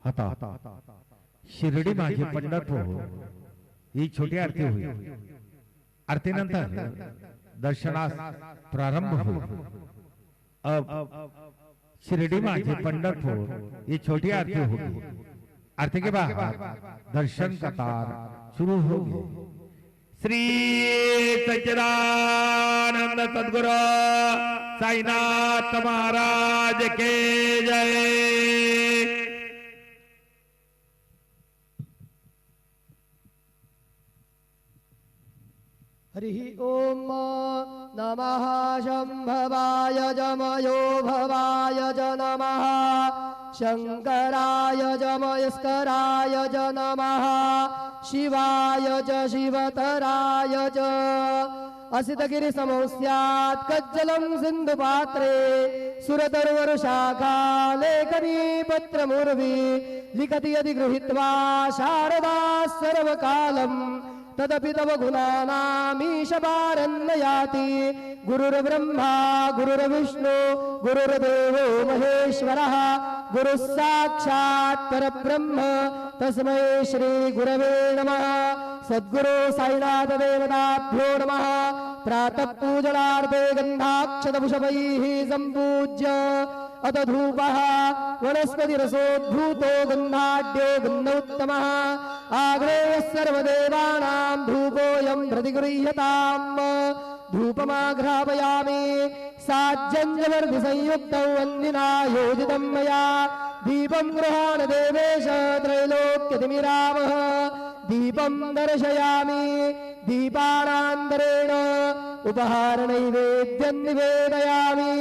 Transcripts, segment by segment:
आता शिर्डी माझे पंढरपूर ही छोटी आरती होईल. आरतीनंतर दर्शनास प्रारंभ होईल. शिर्डी माझे पंढरपूर ही छोटी आरती होगी. आरती के बाद दर्शन कतार शुरू होगी. श्री सच्चिदानंद सद्गुरु साईनाथ महाराज के जय. हरि ओम नमः शंभवाय जमयो भवाय च नमः शंकराय जमयस्कराय च नमः शिवाय च शिवतराय च असितगिरि समोस्यात् कज्जलं सिन्धुपात्रे सुरतरुवरुशाखा लेखनी पत्रमुर्वी लिखति यदि गृहीत्वा शारदा सर्वकालम् तदपि तव गुणानामीशपारन्न याति. गुरुर्ब्रह्मा गुरुर्विष्णु गुरुर्देवो महेश्वरः गुरुः साक्षात् परब्रह्म तस्मै श्री गुरवे नमः. सद्गुरु साईनाथ देवताभ्यो नमः. प्रातः पूजनार्थे गन्धाक्षतपुष्पैः सम्पूज्य अत धूपः वनस्पतिरसोद्भूतो गन्धाढ्यो गन्धोत्तमः. आग्नेयः सर्वदेवानां धूपोऽयं प्रतिगृह्यताम्. धूपमाघ्रापयामि साज्जन्यवर्धिसंयुक्तौ वन्दिना योजितं मया. दीपं गृहाण देवेश त्रैलोक्यतिमिरामः. दीपं दर्शयामि दीपानान्तरेण उपहारनैवेद्यं निवेदयामि.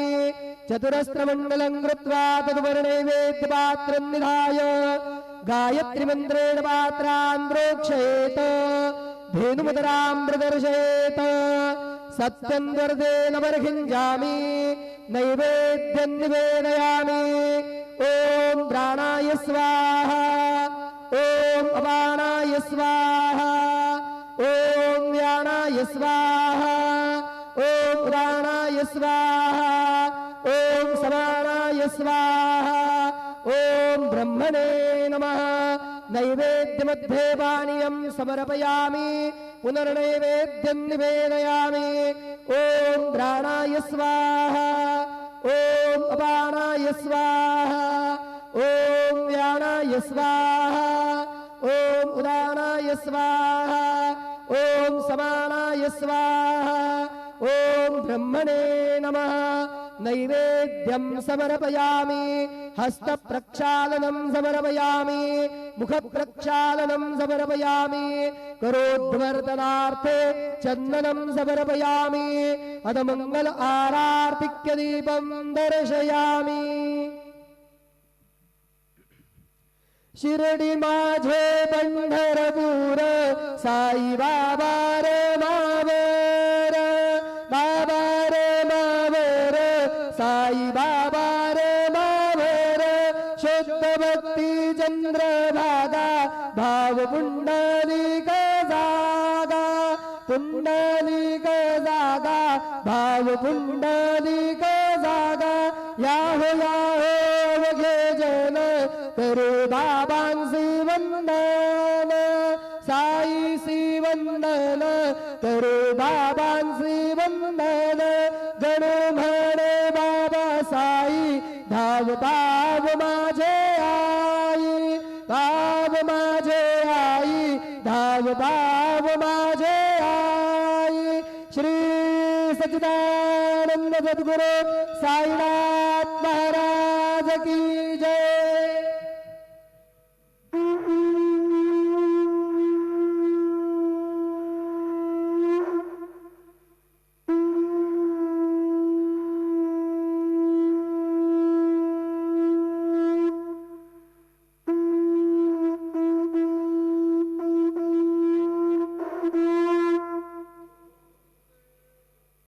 चतुरस्रमण्डलं कृत्वा तदुपरिनैवेद्यपात्रं निधाय गायत्रीमन्त्रेण पात्रान् प्रोक्षयेत्. धेनुमुदरां प्रदर्शयेत्. सत्यं वर्धेन वर्हिञ्जामि नैवेद्यं निवेदयामि. ॐ प्राणाय स्वाहा. ॐ अपानाय स्वाहा. ॐ व्यानाय स्वाहा. ॐ उदानाय स्वाहा. ॐ समानाय स्वाहा. ॐ ब्रह्मणे नमः. नैवेद्यमध्ये पानीयं समर्पयामि. पुनर्नैवेद्यं निवेदयामि. ॐ प्राणाय स्वाहा. ॐ अपानाय स्वाहा. ॐ व्यानाय स्वाहा. ॐ उदानाय स्वाहा. ॐ समानाय स्वाहा. ॐ ब्रह्मणे नमः. नैवेद्यं समर्पयामि. हस्तप्रक्षालनं समर्पयामि. मुखप्रक्षालनं समर्पयामि. करोद्वर्तनार्थे चन्दनं समर्पयामि. अथ मंगल आरार्तिक्य दीपं दर्शयामि. शिर्डी माझे पंढरपूर साई बाबा रे मावर. बाबा रे मावर साई बाबा रे मावर. शुद्ध भक्ती चंद्रभागा भाव पुंडलिक जागा. पुंडलिक जागा भाव पुंडलिक जागा. याहो याहो वघे जन करू बाबांसी वंदन. साईसी वंदन करू बाबांसी वंदन. गणू म्हणे बाबा साई धाव पाव माझे आई. पाव माझे आई धाव पाव माझे आई. श्री सच्चिदानंद सद्गुरु साईनाथ महाराज की जय.